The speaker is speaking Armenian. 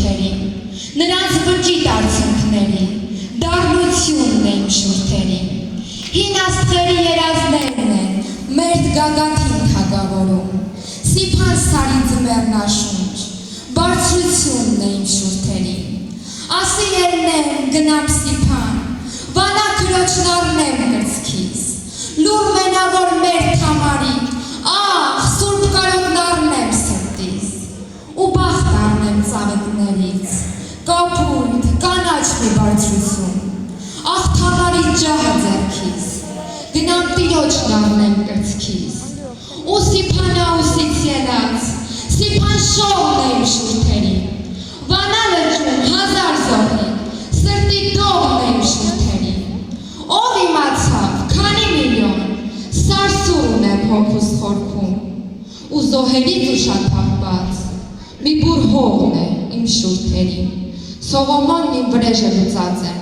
շուրթերին, նրանց վճիտ արցունքների, դառնությունն է իմ շուրթերին, հին աստղերի երազներն են, մերդ գագաթին թագավորում, սիփան սարի ձմեռնաշունչ, բարձրությունն է իմ շուրթերին, ասի ելնեմ գնամ սիփան, վանա քրոջն առնեմ կրծքիս, լուր մենավոր մերդ համարի, աղ, սուրբ կարոտն առնեմ սրտիս, ու բախտ առնեմ ծաղիկներից, կապույտ, կանաչ մի բարձրություն, աղթանարի ջահը ձեռքիս, գնամ տիրոջն առնեմ կրծքիս, ու սիփանա ուսից ելած, սիփան շողն է իմ շուրթերին, վանա լճում հազար զոհի, սրտի դողն է իմ շուրթերին, ով իմացավ, քանի միլիոն, սարսուր ունեմ հոգուս խորքում, ու զոհերից ուշաթափված, մի բուր հողն է իմ շուրթերին, Սողոմոնն իմ վրեժը լուծած եմ,